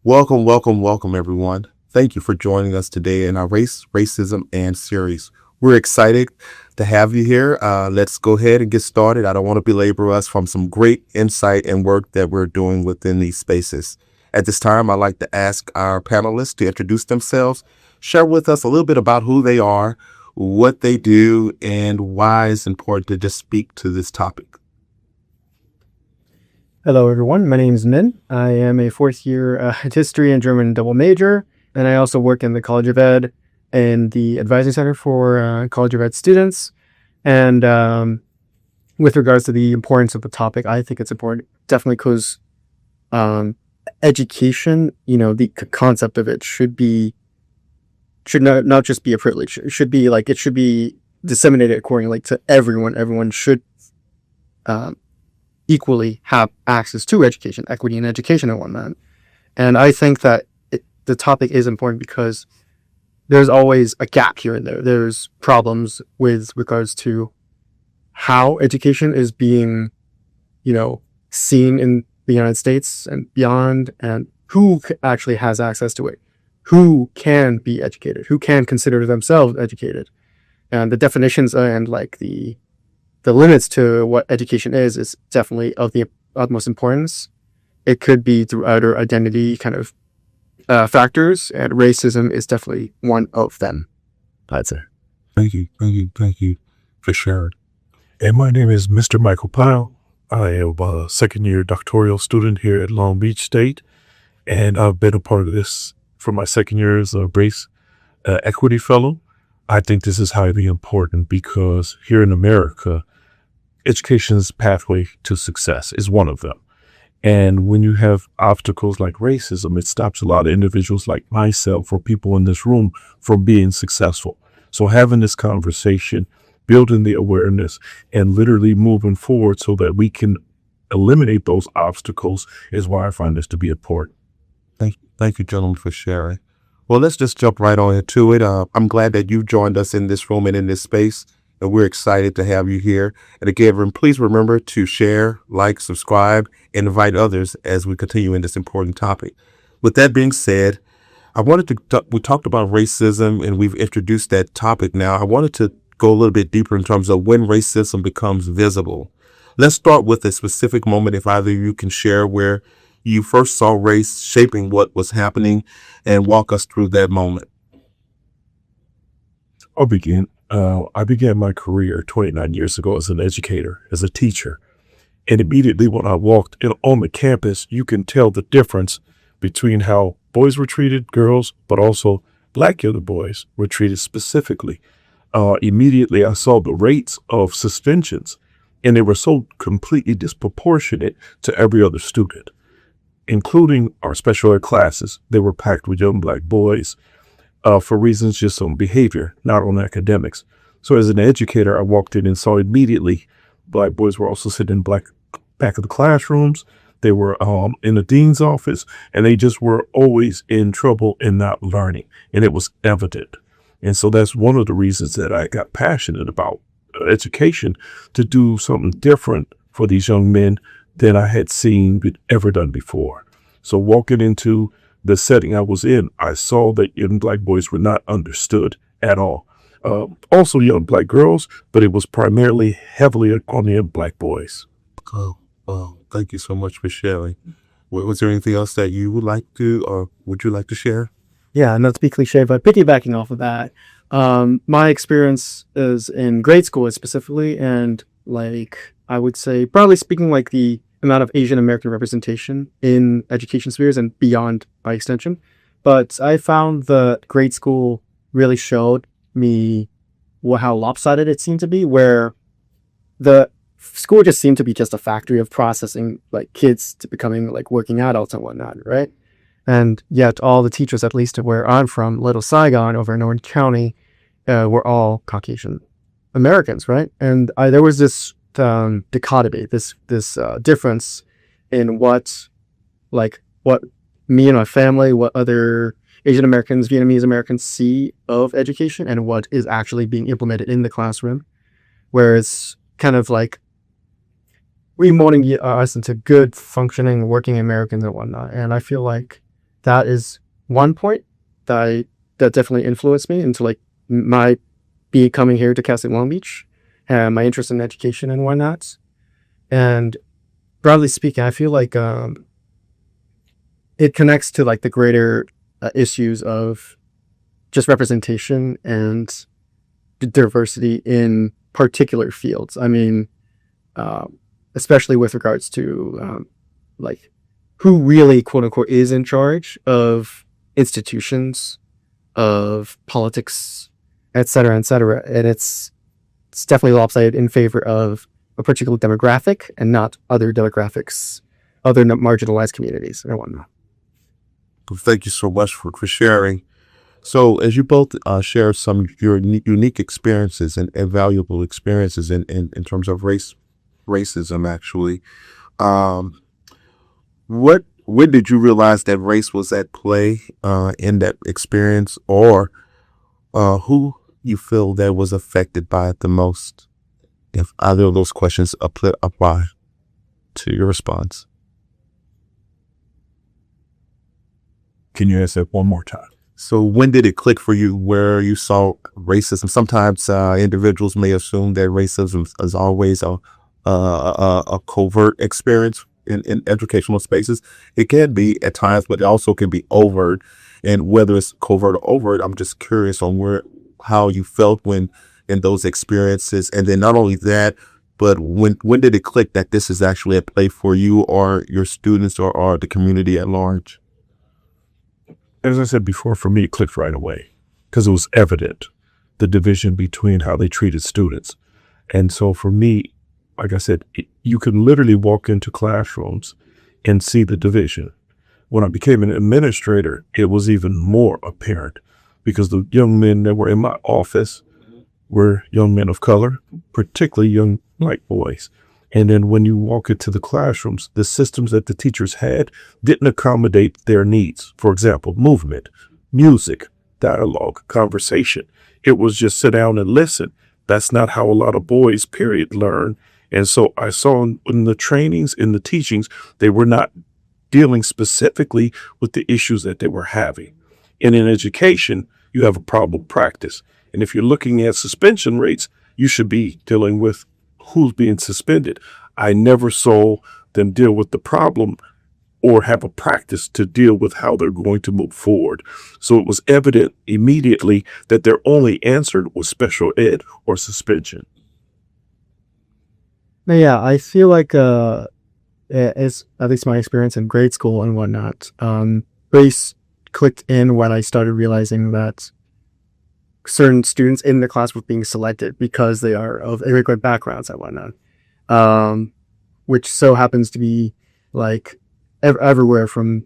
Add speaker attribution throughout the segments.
Speaker 1: Welcome, everyone. Thank you for joining us today in our Race, Racism, and series. We're excited to have you here. Let's go ahead and get started. I don't want to belabor us from some great insight and work that we're doing within these spaces. At this time, I'd like to ask our panelists to introduce themselves, share with us a little bit about who they are, what they do, and why it's important to just speak to this topic.
Speaker 2: Hello, everyone. My name is Minh. I am a fourth year history and German double major, and I also work in the College of Ed and the Advising Center for College of Ed students. And with regards to the importance of the topic, I think it's important definitely because education, the concept of it should not just be a privilege. It should be disseminated accordingly to everyone. Everyone should equally have access to education, equity in education and whatnot. And I think that the topic is important because there's always a gap here and there. There's problems with regards to how education is being, seen in the United States and beyond, and who actually has access to it, who can be educated, who can consider themselves educated. And the definitions and the limits to what education is definitely of the utmost importance. It could be through outer identity kind of factors, and racism is definitely one of them, I'd say.
Speaker 3: Thank you for sharing. And my name is Mr. Michael Pyle. I am a second-year doctoral student here at Long Beach State, and I've been a part of this for my second year as a race equity fellow. I think this is highly important because here in America, education's pathway to success is one of them. And when you have obstacles like racism, it stops a lot of individuals like myself or people in this room from being successful. So having this conversation, building the awareness, and literally moving forward so that we can eliminate those obstacles is why I find this to be important.
Speaker 1: Thank you, gentlemen, for sharing. Well, let's just jump right on into it. I'm glad that you joined us in this room and in this space, and we're excited to have you here. And again, please remember to share, like, subscribe, and invite others as we continue in this important topic. With that being said, we talked about racism and we've introduced that topic now. I wanted to go a little bit deeper in terms of when racism becomes visible. Let's start with a specific moment, if either of you can share where you first saw race shaping what was happening and walk us through that moment.
Speaker 3: I'll begin. I began my career 29 years ago as an educator, as a teacher. And immediately when I walked in on the campus, you can tell the difference between how boys were treated, girls, but also black young boys were treated specifically. Immediately I saw the rates of suspensions, and they were so completely disproportionate to every other student, including our special ed classes. They were packed with young black boys for reasons just on behavior, not on academics. So as an educator, I walked in and saw immediately black boys were also sitting in back of the classrooms. They were in the dean's office, and they just were always in trouble and not learning. And it was evident. And so that's one of the reasons that I got passionate about education, to do something different for these young men than I had seen ever done before. So walking into the setting I was in, I saw that young black boys were not understood at all. Also young black girls, but it was primarily heavily on the young black boys.
Speaker 1: Oh, thank you so much for sharing. Was there anything else that you would like to, or would you like to share?
Speaker 2: Yeah, not to be cliche, but piggybacking off of that, my experience is in grade school specifically, and I would say, broadly speaking, the amount of Asian American representation in education spheres and beyond by extension. But I found that grade school really showed me how lopsided it seemed to be, where the school just seemed to be just a factory of processing kids to becoming working adults and whatnot, right? And yet all the teachers, at least where I'm from, Little Saigon over in Orange County, were all Caucasian Americans, right? And there was this dichotomy, this difference in what me and my family, what other Asian Americans, Vietnamese Americans see of education and what is actually being implemented in the classroom, where it's kind of remolding us into good, functioning, working Americans and whatnot. And I feel like that is one point that definitely influenced me into like my coming here to Cal State Long Beach, and my interest in education and whatnot. And broadly speaking, I feel like it connects to like the greater issues of just representation and diversity in particular fields. I mean, especially with regards to like who really, quote unquote, is in charge of institutions, of politics, et cetera, et cetera. And it's definitely lopsided in favor of a particular demographic and not other demographics, other marginalized communities and whatnot.
Speaker 1: Thank you so much for sharing. So as you both share some of your unique experiences and valuable experiences in terms of racism, actually, when did you realize that race was at play in that experience, or who you feel that was affected by it the most? If either of those questions apply to your response.
Speaker 3: Can you ask that one more time?
Speaker 1: So when did it click for you where you saw racism? Sometimes individuals may assume that racism is always a covert experience in educational spaces. It can be at times, but it also can be overt. And whether it's covert or overt, I'm just curious on how you felt when in those experiences. And then not only that, but when did it click that this is actually at play for you or your students or the community at large?
Speaker 3: As I said before, for me, it clicked right away because it was evident, the division between how they treated students. And so for me, like I said, you can literally walk into classrooms and see the division. When I became an administrator, it was even more apparent because the young men that were in my office were young men of color, particularly young black boys. And then when you walk into the classrooms, the systems that the teachers had didn't accommodate their needs. For example, movement, music, dialogue, conversation. It was just sit down and listen. That's not how a lot of boys, period, learn. And so I saw in the trainings, in the teachings, they were not dealing specifically with the issues that they were having. And in education, you have a problem practice. And if you're looking at suspension rates, you should be dealing with who's being suspended. I never saw them deal with the problem or have a practice to deal with how they're going to move forward. So it was evident immediately that their only answer was special ed or suspension.
Speaker 2: Now, yeah, I feel like it's at least my experience in grade school and whatnot. Race clicked in when I started realizing that certain students in the class were being selected because they are of immigrant backgrounds and whatnot, which so happens to be like everywhere from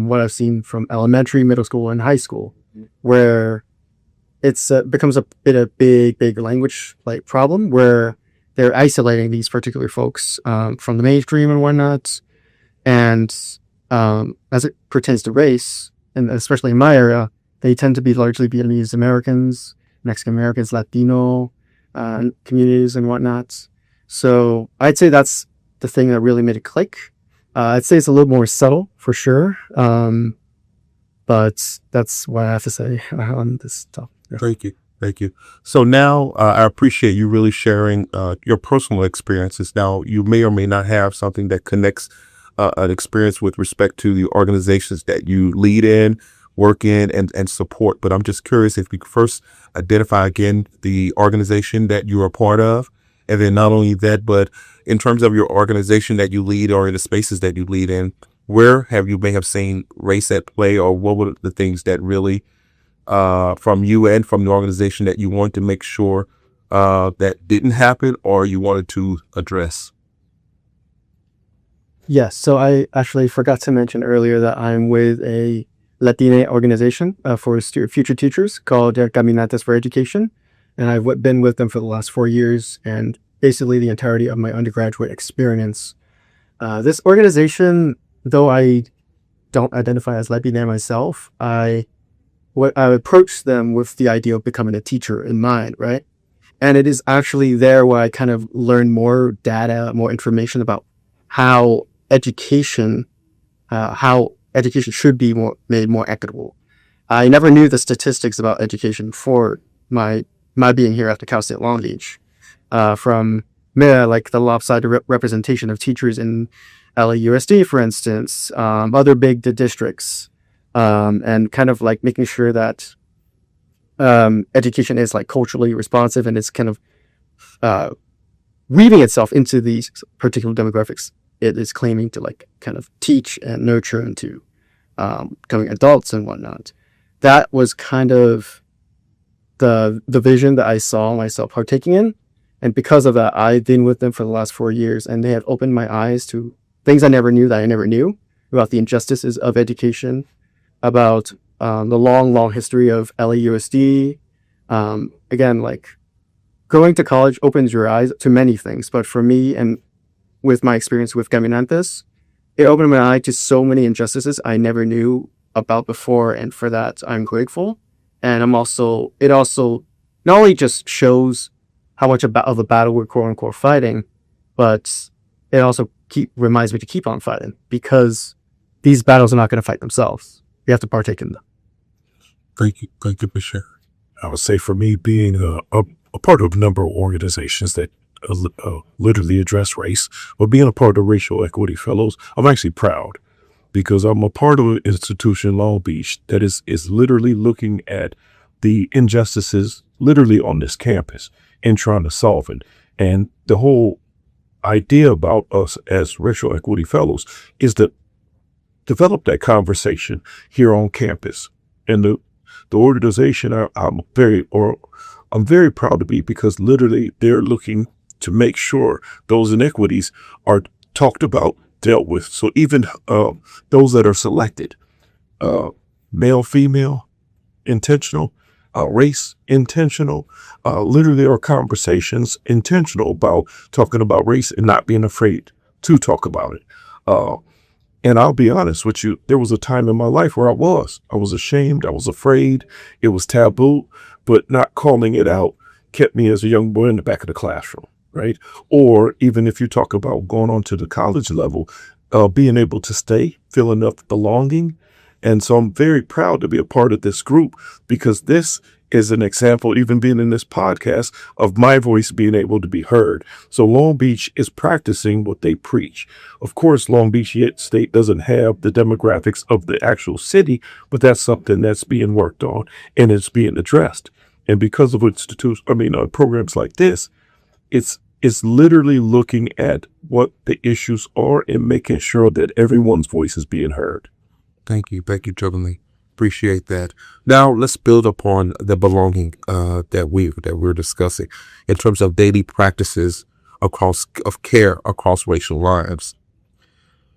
Speaker 2: what I've seen from elementary, middle school, and high school, where it's becomes a big language like problem where they're isolating these particular folks from the mainstream and whatnot. And as it pertains to race, and especially in my area, they tend to be largely Vietnamese Americans, Mexican Americans, Latino communities and whatnot. So I'd say that's the thing that really made it click. I'd say it's a little more subtle for sure. But that's what I have to say on this topic.
Speaker 1: Yeah. Thank you. So now I appreciate you really sharing your personal experiences. Now, you may or may not have something that connects an experience with respect to the organizations that you lead in, work in, and support. But I'm just curious if we could first identify again the organization that you're a part of. And then not only that, but in terms of your organization that you lead or in the spaces that you lead in, where you may have seen race at play, or what were the things that really from you and from the organization that you want to make sure that didn't happen or you wanted to address?
Speaker 2: Yes. So I actually forgot to mention earlier that I'm with a Latina organization for future teachers called Caminatas for Education. And I've been with them for the last 4 years and basically the entirety of my undergraduate experience. This organization, though I don't identify as Latina myself, I approached them with the idea of becoming a teacher in mind, right? And it is actually there where I kind of learn more data, more information about how education, how education should be made more equitable. I never knew the statistics about education before my being here at the Cal State Long Beach, from like the lopsided representation of teachers in LAUSD, for instance, other big districts, and kind of like making sure that education is like culturally responsive and it's kind of weaving itself into these particular demographics it is claiming to like kind of teach and nurture into becoming adults and whatnot. That was kind of the vision that I saw myself partaking in. And because of that, I've been with them for the last 4 years, and they have opened my eyes to things I never knew that I never knew about the injustices of education, about the long history of LAUSD. Again, like going to college opens your eyes to many things, but for me and with my experience with Caminantes, it opened my eye to so many injustices I never knew about before, and for that I'm grateful. And it also not only just shows how much of a battle we're quote unquote fighting, but it also reminds me to keep on fighting, because these battles are not going to fight themselves. We have to partake in them.
Speaker 1: Thank you for sharing.
Speaker 3: I would say for me, being a part of a number of organizations that literally address race, or being a part of the Racial Equity Fellows, I'm actually proud, because I'm a part of an institution in Long Beach that is literally looking at the injustices literally on this campus and trying to solve it. And the whole idea about us as Racial Equity Fellows is to develop that conversation here on campus. And the organization I'm very proud to be, because literally they're looking to make sure those inequities are talked about, dealt with. So even those that are selected, male, female, intentional, race, intentional, literally are conversations intentional about talking about race and not being afraid to talk about it. And I'll be honest with you, there was a time in my life where I was ashamed, I was afraid, it was taboo, but not calling it out kept me as a young boy in the back of the classroom, right? Or even if you talk about going on to the college level, being able to stay, feel enough belonging. And so I'm very proud to be a part of this group, because this is an example, even being in this podcast, of my voice being able to be heard. So Long Beach is practicing what they preach. Of course, Long Beach State doesn't have the demographics of the actual city, but that's something that's being worked on and it's being addressed. And because of programs like this, it's literally looking at what the issues are and making sure that everyone's voice is being heard.
Speaker 1: Thank you, Johnathon. Appreciate that. Now let's build upon the belonging that we're discussing in terms of daily practices of care across racial lines.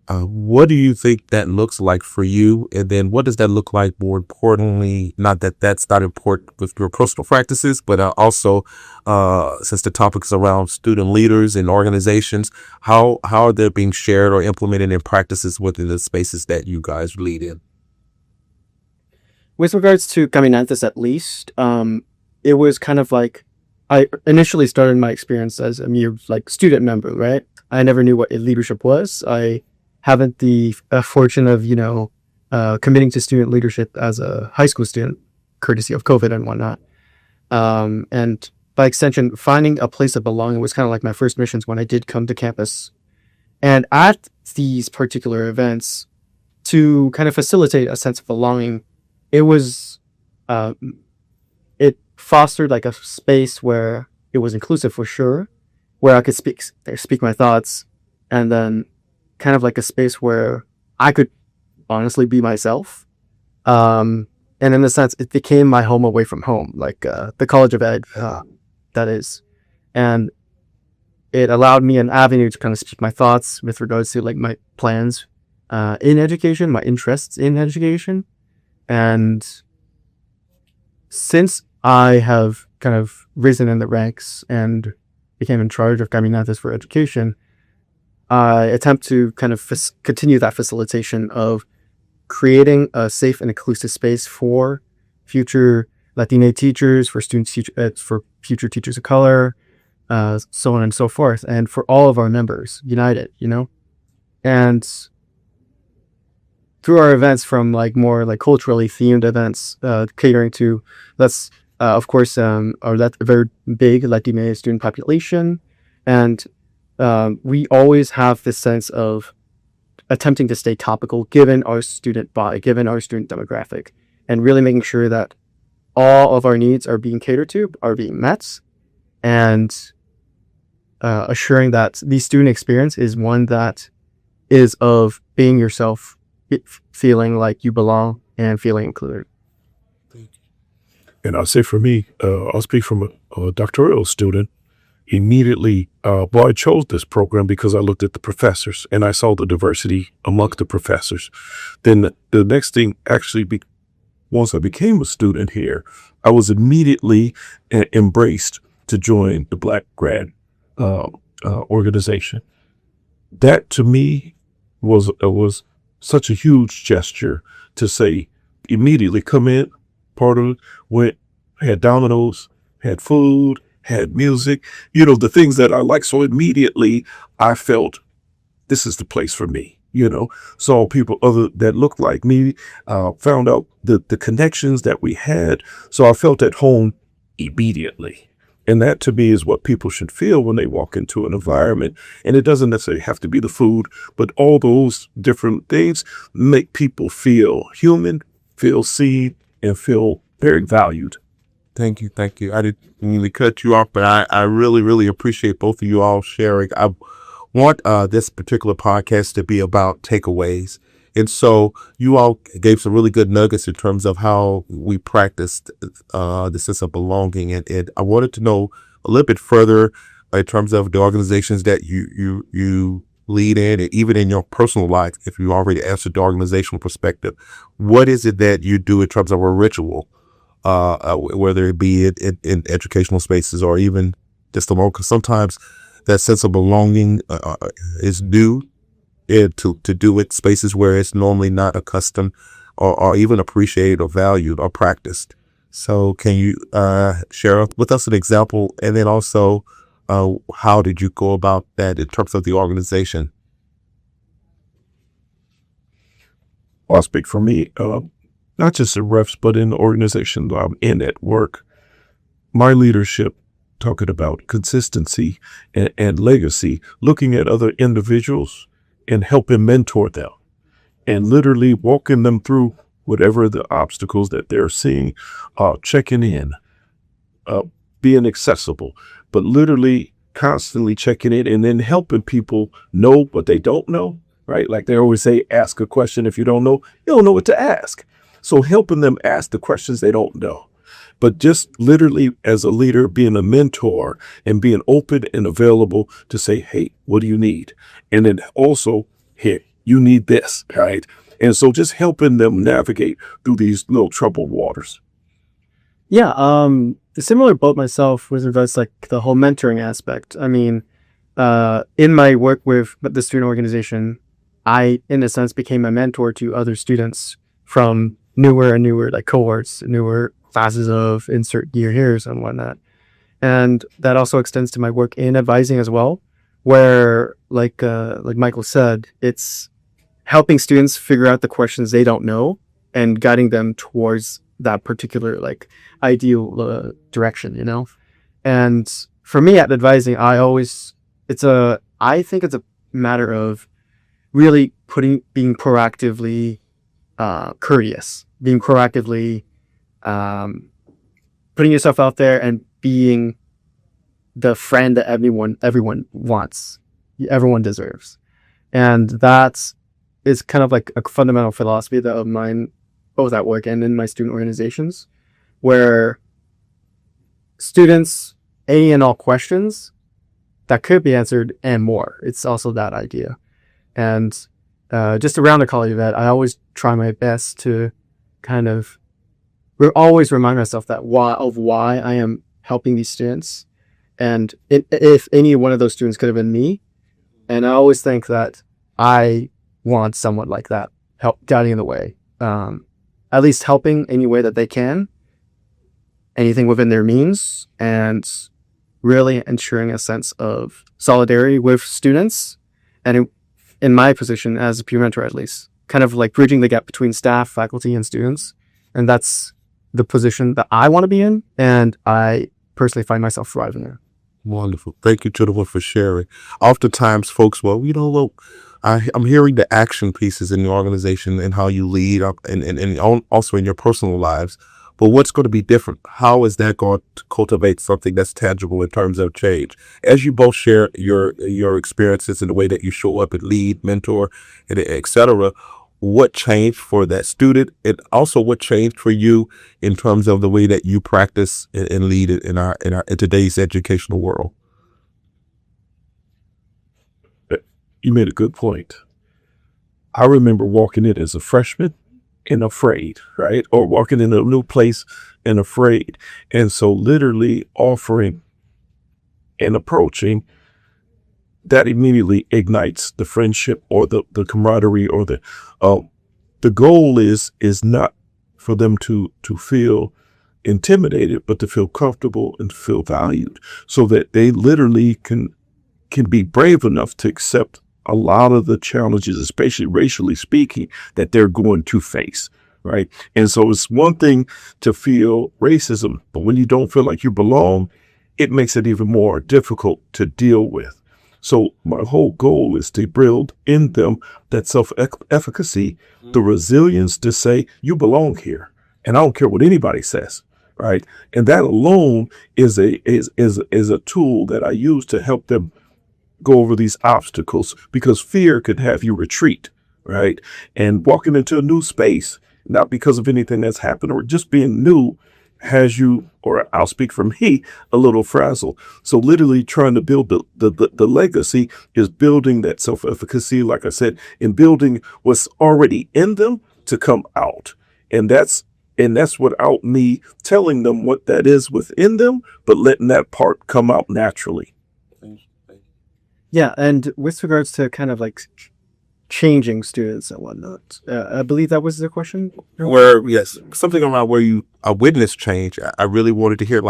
Speaker 1: What do you think that looks like for you? And then what does that look like more importantly, not that that's not important with your personal practices, but also since the topic is around student leaders and organizations, how are they being shared or implemented in practices within the spaces that you guys lead in?
Speaker 2: With regards to Caminantes, at least, it was kind of like, I initially started my experience as a mere like student member, right? I never knew what leadership was. I haven't the fortune of, committing to student leadership as a high school student, courtesy of COVID and whatnot. And by extension, finding a place of belonging was kind of like my first missions when I did come to campus. And at these particular events, to kind of facilitate a sense of belonging, it was, it fostered like a space where it was inclusive for sure, where I could speak my thoughts, and then kind of like a space where I could honestly be myself. And in a sense, it became my home away from home, like the College of Ed, that is. And it allowed me an avenue to kind of speak my thoughts with regards to like my plans in education, my interests in education. And since I have kind of risen in the ranks and became in charge of Caminantes for Education, I attempt to kind of continue that facilitation of creating a safe and inclusive space for future Latina teachers, for for future teachers of color, so on and so forth, and for all of our members united, And through our events, from like more like culturally themed events, catering to that's of course or that very big Latino student population, and we always have this sense of attempting to stay topical given our student body, given our student demographic, and really making sure that all of our needs are being catered to, are being met, and assuring that the student experience is one that is of being yourself, feeling like you belong, and feeling included.
Speaker 3: And I'll say for me, I'll speak from a doctoral student. Immediately, I chose this program because I looked at the professors and I saw the diversity amongst the professors. Then the next thing actually, once I became a student here, I was immediately embraced to join the Black Grad organization. That to me was such a huge gesture to say, immediately come in, part of it, went, had dominoes, had food, had music, the things that I like. So immediately I felt this is the place for me, saw people other that looked like me, found out the connections that we had. So I felt at home immediately. And that to me is what people should feel when they walk into an environment. And it doesn't necessarily have to be the food, but all those different things make people feel human, feel seen, and feel very valued.
Speaker 1: Thank you. I didn't mean to cut you off, but I really, really appreciate both of you all sharing. I want this particular podcast to be about takeaways. And so you all gave some really good nuggets in terms of how we practiced the sense of belonging. And I wanted to know a little bit further in terms of the organizations that you lead in, and even in your personal life, if you already answered the organizational perspective. What is it that you do in terms of a ritual? Whether it be in educational spaces or even just alone, because sometimes that sense of belonging is due to do it spaces where it's normally not accustomed or even appreciated or valued or practiced. So can you share with us an example, and then also how did you go about that in terms of the organization?
Speaker 3: I'll speak for me. Not just in refs, but in the organization that I'm in at work. My leadership, talking about consistency and legacy, looking at other individuals and helping mentor them and literally walking them through whatever the obstacles that they're seeing, checking in, being accessible, but literally constantly checking in and then helping people know what they don't know, right? Like they always say, ask a question. If you don't know what to ask. So helping them ask the questions they don't know, but just literally as a leader, being a mentor and being open and available to say, hey, what do you need? And then also, here, you need this, right? And so just helping them navigate through these little troubled waters.
Speaker 2: Yeah, a similar boat myself with regards to like the whole mentoring aspect. I mean, in my work with the student organization, I, in a sense, became a mentor to other students from newer and newer like cohorts, newer classes of insert year here's and whatnot. And that also extends to my work in advising as well, where like Michael said, it's helping students figure out the questions they don't know and guiding them towards that particular like ideal direction, And for me at advising, I think it's a matter of really being proactively courteous, being proactively putting yourself out there and being the friend that everyone wants, everyone deserves. And that is kind of like a fundamental philosophy of mine, both at work and in my student organizations, where students, any and all questions that could be answered and more. It's also that idea. And just around the college event, I always try my best to kind of always remind myself that why I am helping these students. And if any one of those students could have been me, and I always think that I want someone like that, help guiding the way, at least helping any way that they can, anything within their means, and really ensuring a sense of solidarity with students. And in my position as a peer mentor, at least, kind of like bridging the gap between staff, faculty, and students. And that's the position that I want to be in, and I personally find myself thriving there.
Speaker 1: Wonderful. Thank you, gentlemen, for sharing. Oftentimes, folks, I'm hearing the action pieces in the organization and how you lead up and also in your personal lives. But what's going to be different? How is that going to cultivate something that's tangible in terms of change? As you both share your experiences and the way that you show up and lead, mentor, and et cetera, what changed for that student, and also what changed for you in terms of the way that you practice and lead in today's educational world?
Speaker 3: You made a good point. I remember walking in as a freshman and afraid, right? Or walking in a new place and afraid. And so literally offering and approaching, that immediately ignites the friendship or the camaraderie or the goal is not for them to feel intimidated, but to feel comfortable and feel valued, so that they literally can be brave enough to accept a lot of the challenges, especially racially speaking, that they're going to face, right? And so it's one thing to feel racism, but when you don't feel like you belong, it makes it even more difficult to deal with. So my whole goal is to build in them that self-efficacy, the resilience to say, you belong here, and I don't care what anybody says, right? And that alone is a tool that I use to help them go over these obstacles, because fear could have you retreat, right? And walking into a new space, not because of anything that's happened or just being new, has you, or I'll speak for me, a little frazzled. So literally trying to build the legacy is building that self-efficacy, like I said, and building what's already in them to come out. And that's without me telling them what that is within them, but letting that part come out naturally.
Speaker 2: Yeah, and with regards to kind of like changing students and whatnot, I believe that was the question.
Speaker 1: Yes, something around where you witness change. I really wanted to hear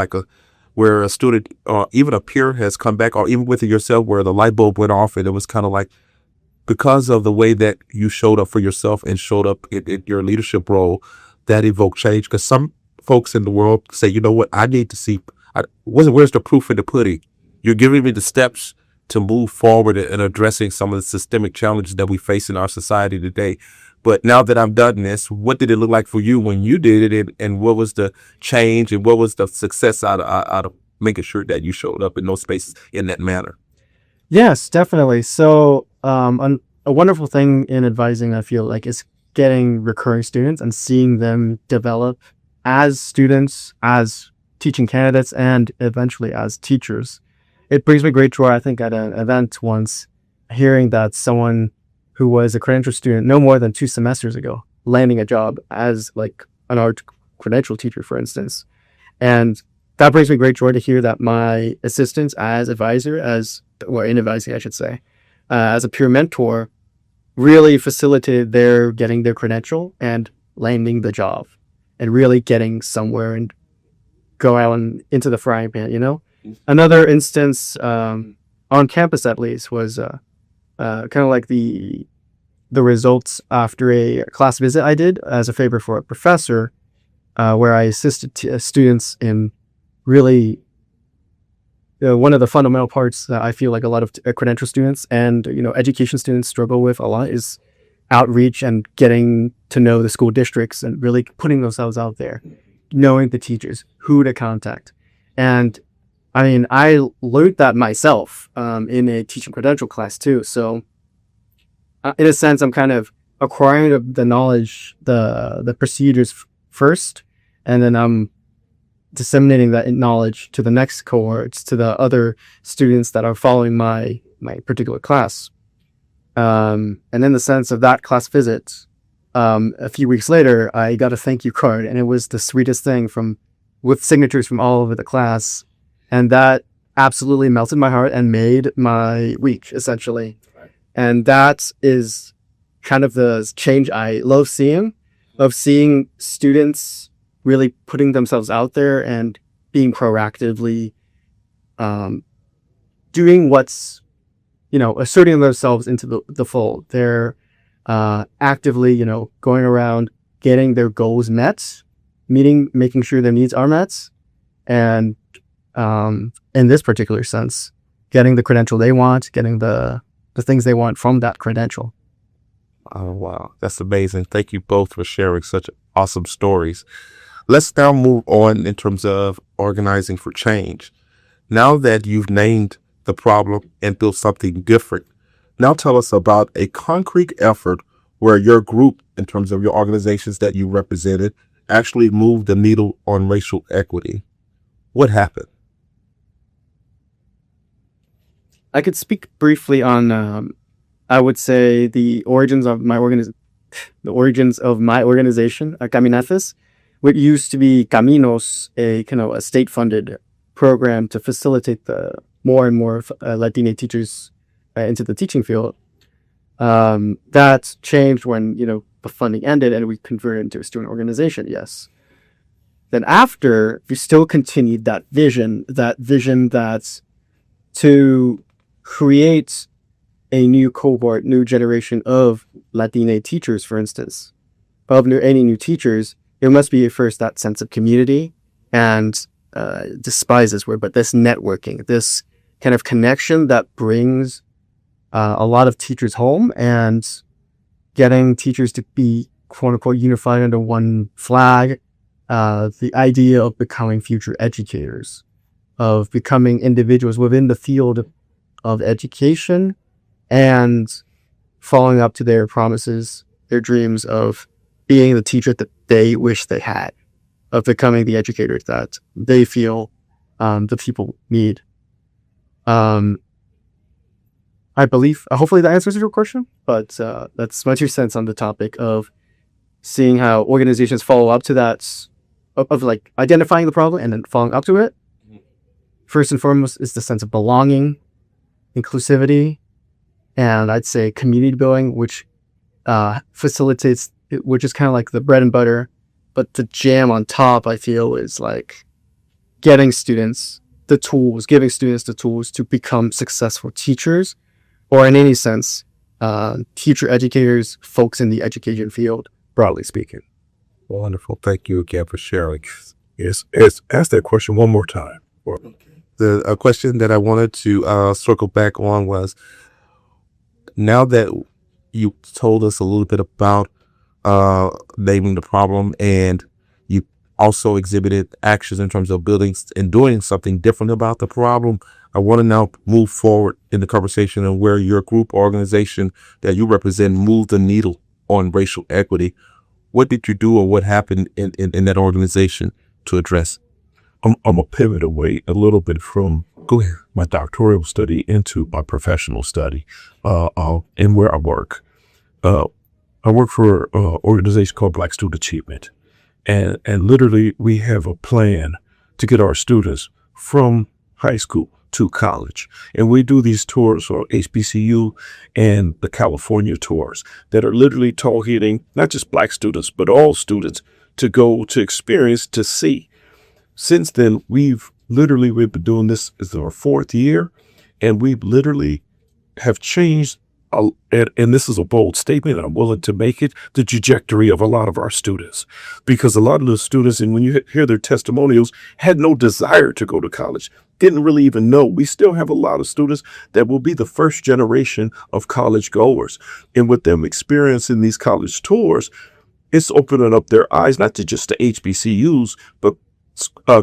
Speaker 1: where a student or even a peer has come back, or even with yourself, where the light bulb went off and it was kind of like, because of the way that you showed up for yourself and showed up in your leadership role, that evoked change. Because some folks in the world say, you know what, I need to see, where's the proof in the pudding? You're giving me the steps to move forward in addressing some of the systemic challenges that we face in our society today. But now that I've done this, what did it look like for you when you did it, and what was the change and what was the success out of making sure that you showed up in those spaces in that manner?
Speaker 2: Yes, definitely. So a wonderful thing in advising, I feel like, is getting recurring students and seeing them develop as students, as teaching candidates, and eventually as teachers. It brings me great joy, I think, at an event once, hearing that someone who was a credential student no more than 2 semesters ago, landing a job as like an art credential teacher, for instance. And that brings me great joy to hear that my assistants as advisor, in advising, I should say, as a peer mentor, really facilitated their getting their credential and landing the job and really getting somewhere and go out and into the frying pan, you know? Another instance on campus, at least, was kind of like the results after a class visit I did as a favor for a professor, where I assisted students in really one of the fundamental parts that I feel like a lot of credential students and education students struggle with a lot is outreach and getting to know the school districts and really putting themselves out there, knowing the teachers, who to contact. And I mean, I learned that myself in a teaching credential class too. So in a sense, I'm kind of acquiring the knowledge, the procedures first, and then I'm disseminating that knowledge to the next cohorts, to the other students that are following my particular class. And in the sense of that class visit, a few weeks later, I got a thank you card, and it was the sweetest thing with signatures from all over the class. And that absolutely melted my heart and made my week, essentially. And that is kind of the change I love seeing, of seeing students really putting themselves out there and being proactively doing what's, asserting themselves into the fold. They're actively, going around getting their goals met, making sure their needs are met, and in this particular sense, getting the credential they want, getting the things they want from that credential.
Speaker 1: Oh, wow. That's amazing. Thank you both for sharing such awesome stories. Let's now move on in terms of organizing for change. Now that you've named the problem and built something different, now tell us about a concrete effort where your group, in terms of your organizations that you represented, actually moved the needle on racial equity. What happened?
Speaker 2: I could speak briefly on, I would say, the origins of my organization, Caminathis, which used to be Caminos, a kind of a state-funded program to facilitate the more and more Latina teachers into the teaching field. That changed when the funding ended and we converted into a student organization. Yes. Then after, we still continued that vision that's to create a new cohort, new generation of Latina teachers, for instance, any new teachers. It must be first that sense of community and despise this word, but this networking, this kind of connection that brings a lot of teachers home and getting teachers to be quote unquote unified under one flag. The idea of becoming future educators, of becoming individuals within the field of education and following up to their promises, their dreams of being the teacher that they wish they had, of becoming the educators that they feel the people need. I believe, hopefully that answers your question, but that's my 2 cents on the topic of seeing how organizations follow up to that, of like identifying the problem and then following up to it. First and foremost is the sense of belonging, inclusivity, and I'd say community building, which facilitates, which is kind of like the bread and butter, but the jam on top, I feel, is like giving students the tools to become successful teachers, or in any sense, teacher educators, folks in the education field, broadly speaking.
Speaker 1: Wonderful. Thank you again for sharing.
Speaker 3: Yes, ask that question one more time.
Speaker 1: The question that I wanted to circle back on was, now that you told us a little bit about naming the problem, and you also exhibited actions in terms of building and doing something different about the problem, I want to now move forward in the conversation and where your group organization that you represent moved the needle on racial equity. What did you do, or what happened in that organization to address?
Speaker 3: I'm a pivot away a little bit from my doctoral study into my professional study and where I work. I work for an organization called Black Student Achievement. And literally we have a plan to get our students from high school to college. And we do these tours for HBCU and the California tours that are literally targeting not just Black students, but all students to go to experience, to see. Since then, we've been doing this as our 4th year, and we literally have changed, and this is a bold statement, I'm willing to make it, the trajectory of a lot of our students. Because a lot of the students, and when you hear their testimonials, had no desire to go to college, didn't really even know. We still have a lot of students that will be the first generation of college goers. And with them experiencing these college tours, it's opening up their eyes, not to just the HBCUs, but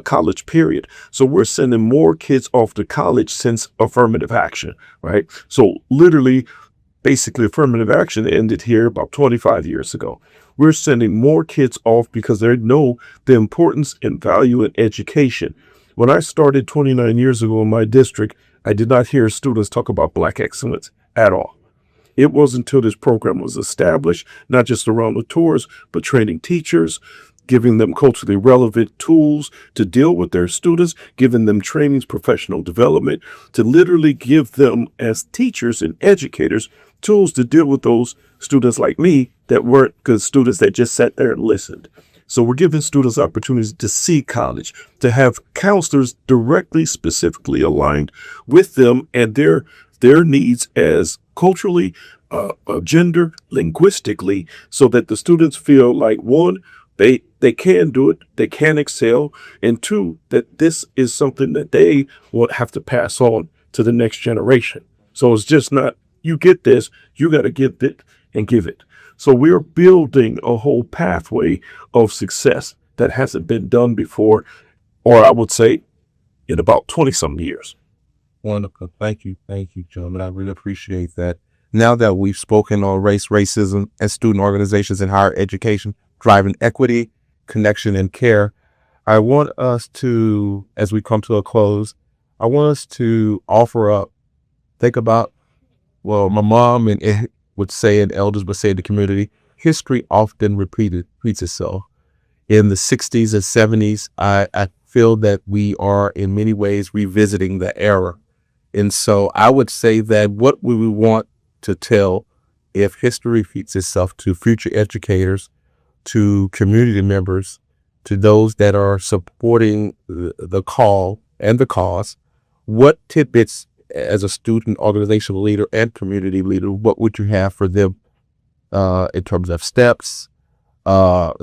Speaker 3: college period. So we're sending more kids off to college since affirmative action, right? So literally, basically affirmative action ended here about 25 years ago. We're sending more kids off because they know the importance and value in education. When I started 29 years ago in my district, I did not hear students talk about Black excellence at all. It wasn't until this program was established, not just around the tours, but training teachers, giving them culturally relevant tools to deal with their students, giving them trainings, professional development, to literally give them as teachers and educators tools to deal with those students like me that weren't good students that just sat there and listened. So we're giving students opportunities to see college, to have counselors directly, specifically aligned with them and their needs as culturally gender linguistically, so that the students feel like, one, they can do it, they can excel, and two, that this is something that they will have to pass on to the next generation. So it's just not, you get this, you got to give it and give it. So we're building a whole pathway of success that hasn't been done before, or I would say in about 20 some years.
Speaker 1: Wonderful. Thank you, gentlemen. I really appreciate that. Now that we've spoken on race, racism, and student organizations in higher education, driving equity, connection, and care, I want us to, as we come to a close, I want us to offer up, think about, well, my mom and it would say, and elders would say in the community, history often repeats itself. In the 60s and 70s, I feel that we are in many ways revisiting the era. And so I would say that what we would want to tell, if history repeats itself, to future educators, to community members, to those that are supporting the call and the cause, what tidbits as a student organizational leader and community leader, what would you have for them in terms of steps,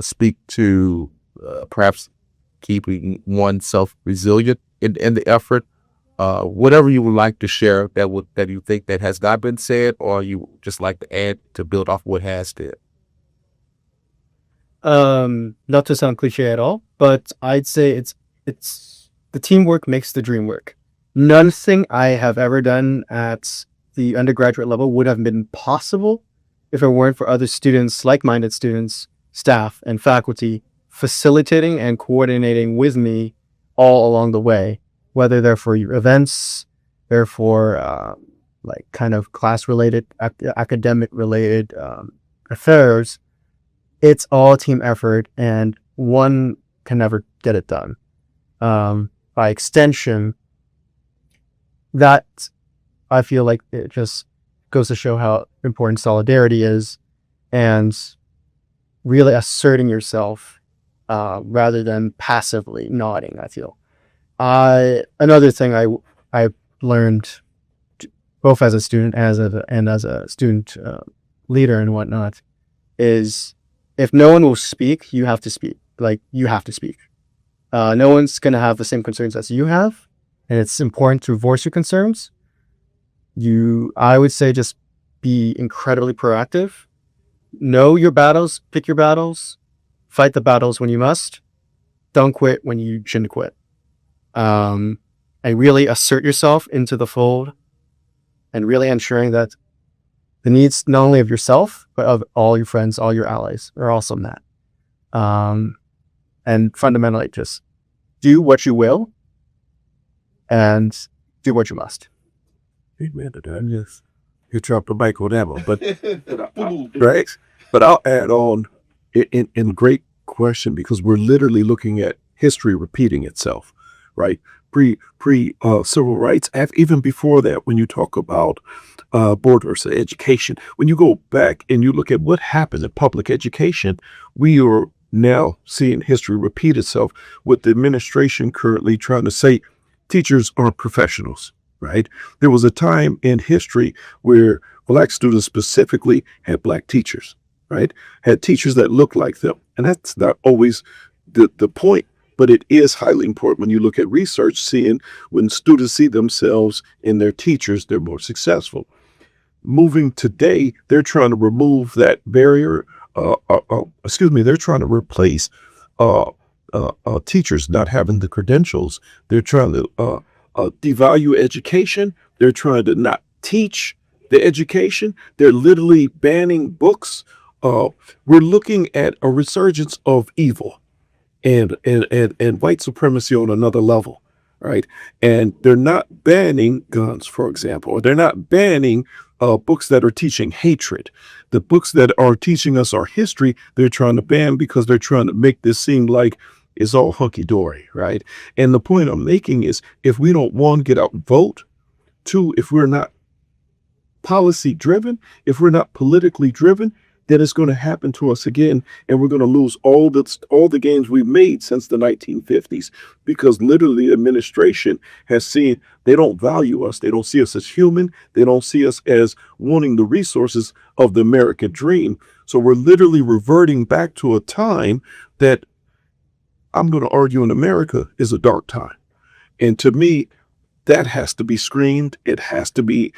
Speaker 1: speak to perhaps keeping oneself resilient in the effort, whatever you would like to share that you think that has not been said, or you just like to add to build off what has said.
Speaker 2: Not to sound cliche at all, but I'd say it's the teamwork makes the dream work. Nothing I have ever done at the undergraduate level would have been possible if it weren't for other students, like-minded students, staff, and faculty facilitating and coordinating with me all along the way, whether they're for events, they're for like kind of class-related, academic-related affairs. It's all team effort, and one can never get it done. By extension, that I feel like it just goes to show how important solidarity is, and really asserting yourself rather than passively nodding, I feel. Another thing I learned both as a student and as a student leader and whatnot is, if no one will speak, you have to speak. Like, you have to speak. No one's going to have the same concerns as you have, and it's important to voice your concerns. I would say, just be incredibly proactive. Know your battles, pick your battles, fight the battles when you must. Don't quit when you shouldn't quit. And really assert yourself into the fold, and really ensuring that the needs not only of yourself, but of all your friends, all your allies are also met. And fundamentally, just do what you will and do what you must.
Speaker 3: Amen to that. Yes. You dropped the mic on that one, but right. But I'll add on in great question, because we're literally looking at history repeating itself, right? Pre civil rights, even before that, when you talk about borders of education, when you go back and you look at what happened in public education, we are now seeing history repeat itself, with the administration currently trying to say teachers aren't professionals, right? There was a time in history where Black students specifically had Black teachers, right? Had teachers that looked like them. And that's not always the point, but it is highly important when you look at research, seeing when students see themselves in their teachers, they're more successful. Moving today, they're trying to remove that barrier. They're trying to replace teachers not having the credentials. They're trying to devalue education. They're trying to not teach the education. They're literally banning books. We're looking at a resurgence of evil and white supremacy on another level, right? And they're not banning guns, for example, or they're not banning books that are teaching hatred. The books that are teaching us our history, they're trying to ban because they're trying to make this seem like it's all hunky-dory, right? And the point I'm making is, if we don't, one, get out and vote, two, if we're not policy driven, if we're not politically driven, then it's going to happen to us again, and we're going to lose all the gains we've made since the 1950s, because literally the administration has seen they don't value us. They don't see us as human. They don't see us as wanting the resources of the American dream. So we're literally reverting back to a time that I'm going to argue in America is a dark time. And to me, that has to be screamed. It has to be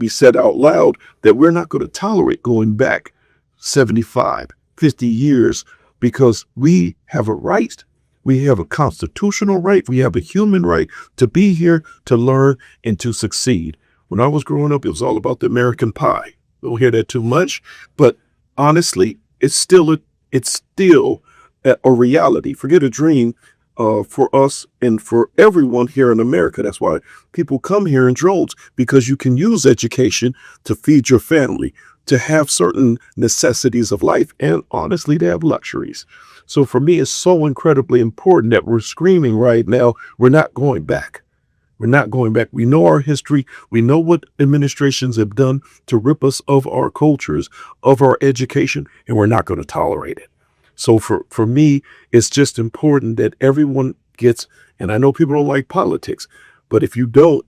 Speaker 3: said out loud that we're not going to tolerate going back 75, 50 years, because we have a right. We have a constitutional right. We have a human right to be here, to learn, and to succeed. When I was growing up, it was all about the American pie. Don't hear that too much, but honestly, it's still a reality. Forget a dream. For us and for everyone here in America. That's why people come here in droves, because you can use education to feed your family, to have certain necessities of life, and honestly, to have luxuries. So for me, it's so incredibly important that we're screaming right now, we're not going back. We're not going back. We know our history. We know what administrations have done to rip us of our cultures, of our education, and we're not going to tolerate it. So for me, it's just important that everyone gets, and I know people don't like politics, but if you don't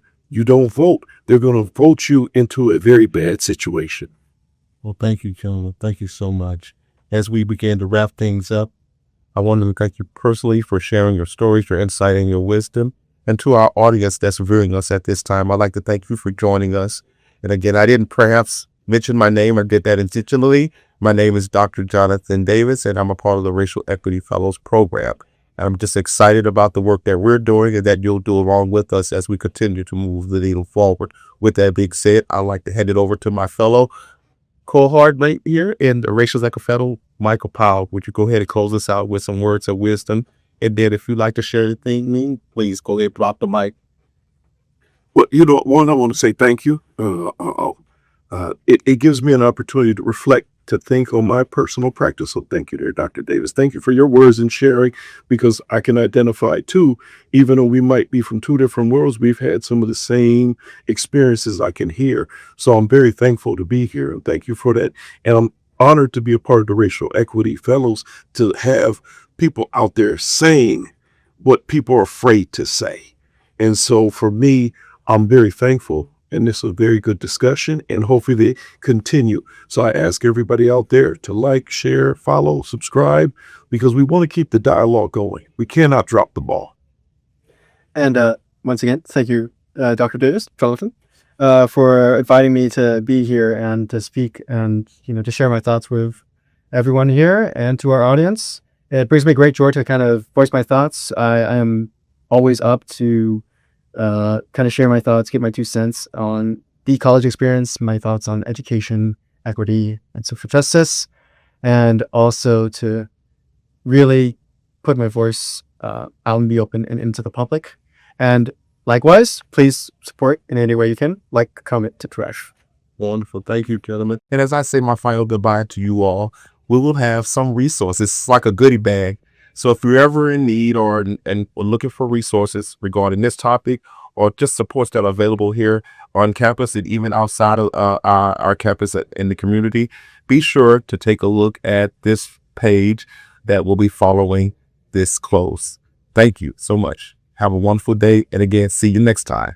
Speaker 3: vote, they're going to vote you into a very bad situation.
Speaker 1: Well, thank you, gentlemen. Thank you so much. As we begin to wrap things up, I want to thank you personally for sharing your stories, your insight, and your wisdom. And to our audience that's viewing us at this time, I'd like to thank you for joining us. And again, I didn't perhaps mention my name. I did that intentionally. My name is Dr. Johnathon Davis, and I'm a part of the Racial Equity Fellows Program. I'm just excited about the work that we're doing and that you'll do along with us as we continue to move the needle forward. With that being said, I'd like to hand it over to my fellow cohort mate here in the Racial Equity Fellow, Michael Powell. Would you go ahead and close us out with some words of wisdom? And then if you'd like to share anything, please go ahead and drop the mic.
Speaker 3: Well, one, I want to say thank you. It gives me an opportunity to reflect, to think on my personal practice. So thank you there, Dr. Davis. Thank you for your words and sharing, because I can identify too, even though we might be from two different worlds, we've had some of the same experiences I can hear. So I'm very thankful to be here, and thank you for that. And I'm honored to be a part of the Racial Equity Fellows, to have people out there saying what people are afraid to say. And so for me, I'm very thankful. And this is a very good discussion, and hopefully they continue. So I ask everybody out there to like, share, follow, subscribe, because we want to keep the dialogue going. We cannot drop the ball.
Speaker 2: And once again, thank you, Dr. Davis, Jonathan, for inviting me to be here and to speak and, to share my thoughts with everyone here and to our audience. It brings me great joy to kind of voice my thoughts. I am always up to kind of share my thoughts, get my 2 cents on the college experience, my thoughts on education, equity, and social justice, and also to really put my voice out and be open and into the public. And likewise, please support in any way you can, like, comment, subscribe.
Speaker 1: Wonderful. Thank you, gentlemen. And as I say my final goodbye to you all, we will have some resources. It's like a goodie bag. So if you're ever in need or looking for resources regarding this topic, or just supports that are available here on campus and even outside of our campus in the community, be sure to take a look at this page that will be following this close. Thank you so much. Have a wonderful day. And again, see you next time.